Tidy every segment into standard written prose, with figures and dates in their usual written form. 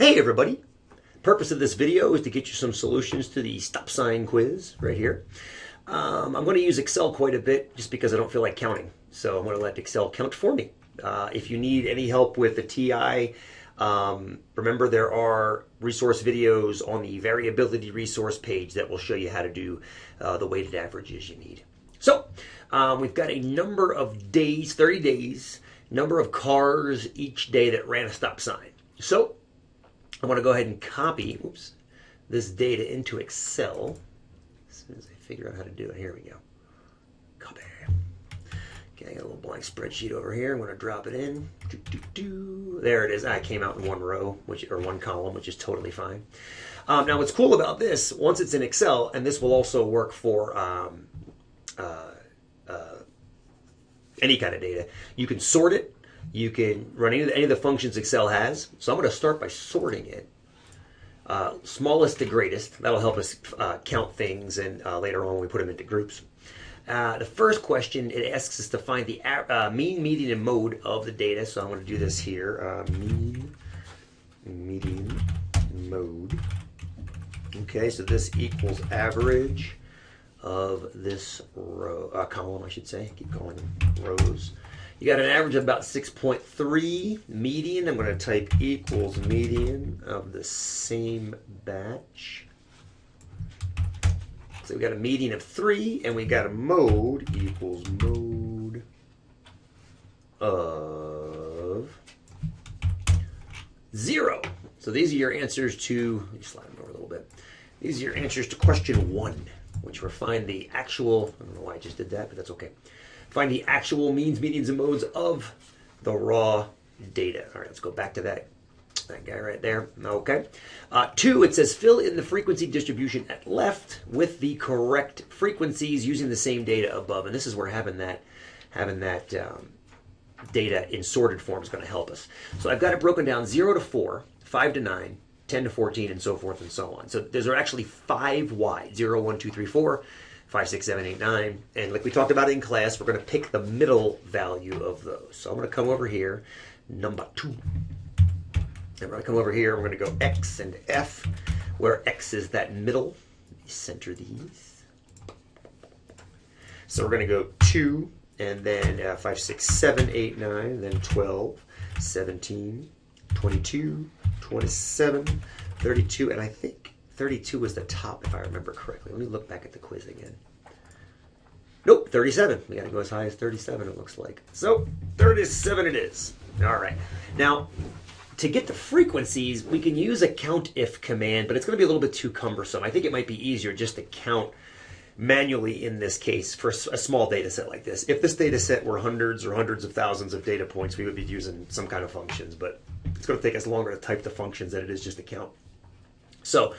Hey everybody! Purpose of this video is to get you some solutions to the stop sign quiz right here. I'm going to use Excel quite a bit just because I don't feel like counting. So I'm going to let Excel count for me. If you need any help with the TI, remember there are resource videos on the variability resource page that will show you how to do the weighted averages you need. So we've got a number of days, 30 days, number of cars each day that ran a stop sign. So I'm going to go ahead and copy this data into Excel as soon as I figure out how to do it. Here we go. Copy. Okay, I got a little blank spreadsheet over here. I'm going to drop it in. There it is. I came out in one row, or one column, which is totally fine. Now, what's cool about this, once it's in Excel, and this will also work for any kind of data, you can sort it. You can run any of the functions Excel has. So I'm going to start by sorting it. Smallest to greatest. That'll help us count things, and later on we put them into groups. The first question, it asks us to find the mean, median, and mode of the data. So I'm going to do this here. Mean, median, mode. Okay, so this equals average of this row, column, I should say. Keep calling them rows. You got an average of about 6.3. Median, I'm going to type equals median of the same batch. So we got a median of 3, and we got a mode equals mode of 0. So these are your answers to, let me slide them over a little bit. These are your answers to question 1, which will find the actual, I don't know why I just did that, but that's okay. Find the actual means, medians, and modes of the raw data. All right, let's go back to that guy right there. Okay. 2, it says fill in the frequency distribution at left with the correct frequencies using the same data above. And this is where having that data in sorted form is going to help us. So I've got it broken down 0 to 4, 5 to 9, 10 to 14, and so forth and so on. So those are actually 5 wide. 0, 1, 2, 3, 4. 5, 6, 7, 8, 9. And like we talked about in class, we're going to pick the middle value of those. So I'm going to come over here, number 2. And we're going to come over here, we're going to go X and F, where X is that middle. Center these. So we're going to go 2, and then 5, 6, 7, 8, 9, then 12, 17, 22, 27, 32, and I think 32 was the top, if I remember correctly. Let me look back at the quiz again. Nope, 37. We got to go as high as 37, it looks like. So, 37 it is. All right. Now, to get the frequencies, we can use a COUNTIF command, but it's going to be a little bit too cumbersome. I think it might be easier just to count manually in this case for a small data set like this. If this data set were hundreds or hundreds of thousands of data points, we would be using some kind of functions, but it's going to take us longer to type the functions than it is just to count. So,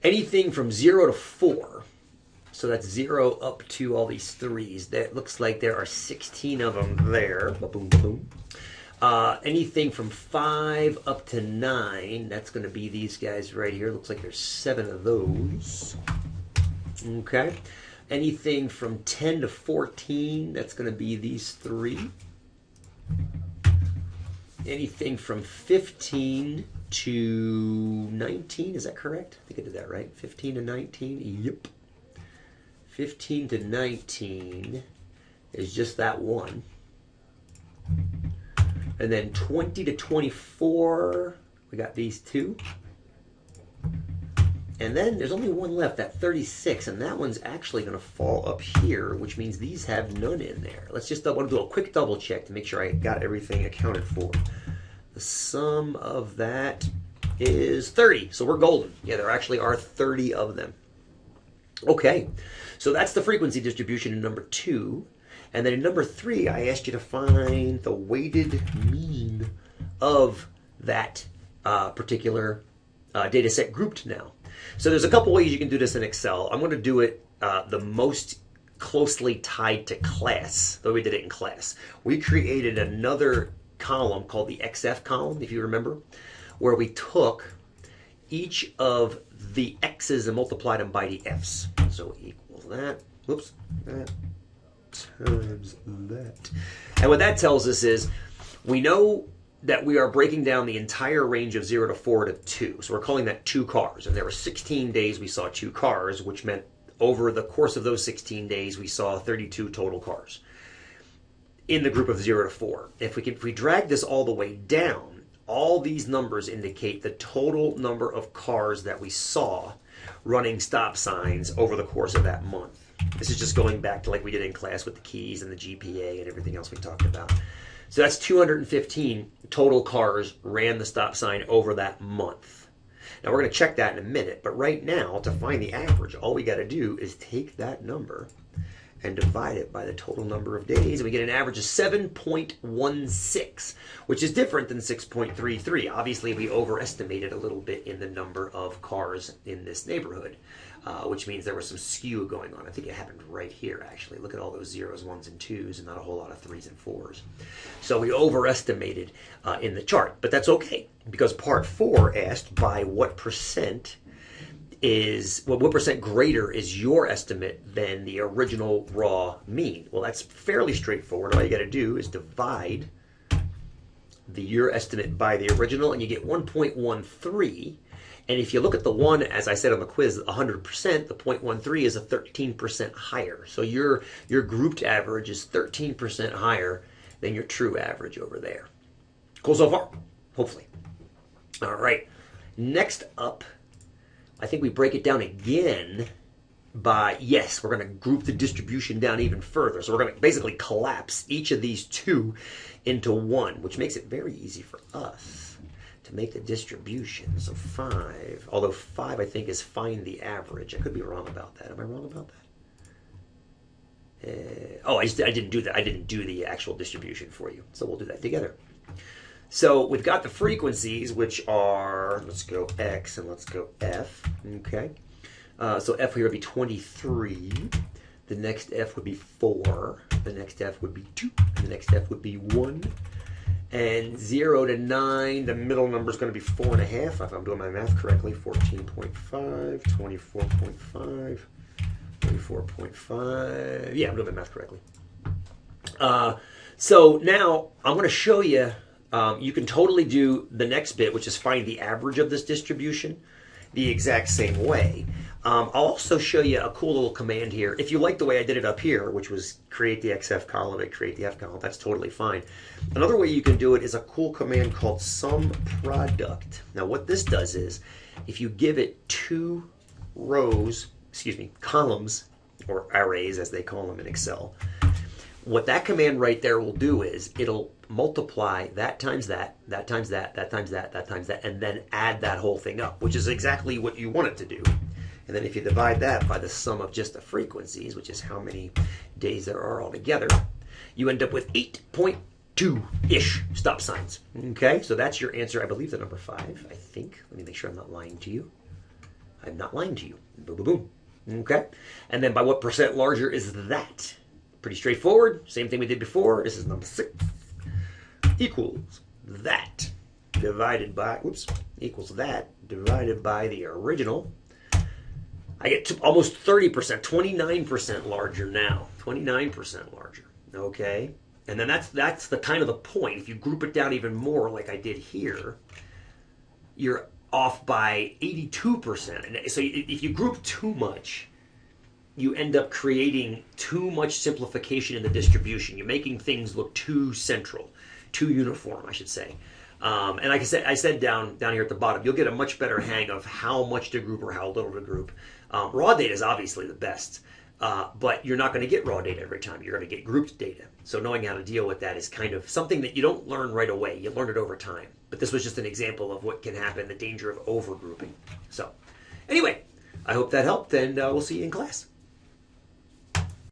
anything from 0 to 4, so that's 0 up to all these 3s. That looks like there are 16 of them there. Ba-boom, ba-boom. Anything from 5 up to 9, that's going to be these guys right here. Looks like there's 7 of those. Okay. Anything from 10 to 14, that's going to be these 3. Anything from 15 to 19, is that correct? I think I did that right. 15 to 19, yep. 15 to 19 is just that one. And then 20 to 24, we got these 2. And then there's only one left, that 36, and that one's actually going to fall up here, which means these have none in there. Let's just want to do a quick double check to make sure I got everything accounted for. The sum of that is 30, so we're golden. Yeah, there actually are 30 of them. Okay, so that's the frequency distribution in number 2. And then in number 3, I asked you to find the weighted mean of that particular data set grouped now. So there's a couple ways you can do this in Excel. I'm going to do it the most closely tied to class, the way we did it in class. We created another column called the XF column, if you remember, where we took each of the X's and multiplied them by the F's. So equals that, that times that. And what that tells us is we know that we are breaking down the entire range of 0 to 4 to 2. So we're calling that 2 cars. And there were 16 days we saw 2 cars, which meant over the course of those 16 days, we saw 32 total cars in the group of 0 to 4. If we drag this all the way down, all these numbers indicate the total number of cars that we saw running stop signs over the course of that month. This is just going back to like we did in class with the keys and the GPA and everything else we talked about. So that's 215 total cars ran the stop sign over that month. Now we're going to check that in a minute, but right now to find the average, all we got to do is take that number and divide it by the total number of days, and we get an average of 7.16, which is different than 6.33. Obviously, we overestimated a little bit in the number of cars in this neighborhood, which means there was some skew going on. I think it happened right here, actually. Look at all those zeros, ones, and twos, and not a whole lot of threes and fours. So we overestimated in the chart, but that's okay, because part 4 asked by what percent what percent greater is your estimate than the original raw mean? Well, that's fairly straightforward. All you got to do is divide your estimate by the original, and you get 1.13. And if you look at the one, as I said on the quiz, 100%, the 0.13 is a 13% higher. So your grouped average is 13% higher than your true average over there. Cool so far? Hopefully. All right. Next up, I think we break it down again by, yes, we're going to group the distribution down even further. So we're going to basically collapse each of these 2 into 1, which makes it very easy for us to make the distribution. So 5, although 5 I think is find the average. I could be wrong about that. Am I wrong about that? I didn't do that. I didn't do the actual distribution for you. So we'll do that together. So we've got the frequencies, which are, let's go X and let's go F, okay? So F here would be 23, the next F would be 4, the next F would be 2, and the next F would be 1, and 0 to 9, the middle number is going to be 4.5, if I'm doing my math correctly, 14.5, 24.5, 24.5, yeah, I'm doing my math correctly. So now I'm going to show you, you can totally do the next bit, which is find the average of this distribution, the exact same way. I'll also show you a cool little command here. If you like the way I did it up here, which was create the XF column and create the F column, that's totally fine. Another way you can do it is a cool command called sum product. Now what this does is, if you give it 2 columns, or arrays as they call them in Excel, what that command right there will do is it'll multiply that times that, that times that, that times that, that times that, and then add that whole thing up, which is exactly what you want it to do. And then if you divide that by the sum of just the frequencies, which is how many days there are altogether, you end up with 8.2-ish stop signs. Okay, so that's your answer. I believe the number 5, I think. Let me make sure I'm not lying to you. I'm not lying to you. Boom, boom, boom. Okay, and then by what percent larger is that? Pretty straightforward. Same thing we did before. This is number 6. Equals that divided by, equals that divided by the original. I get to almost 30%, 29% larger now. 29% larger. Okay? And then that's the kind of the point. If you group it down even more like I did here, you're off by 82%. And so if you group too much, you end up creating too much simplification in the distribution. You're making things look too central, too uniform, I should say. And like I said down here at the bottom, you'll get a much better hang of how much to group or how little to group. Raw data is obviously the best, but you're not going to get raw data every time. You're going to get grouped data. So knowing how to deal with that is kind of something that you don't learn right away. You learn it over time. But this was just an example of what can happen, the danger of overgrouping. So anyway, I hope that helped, and we'll see you in class.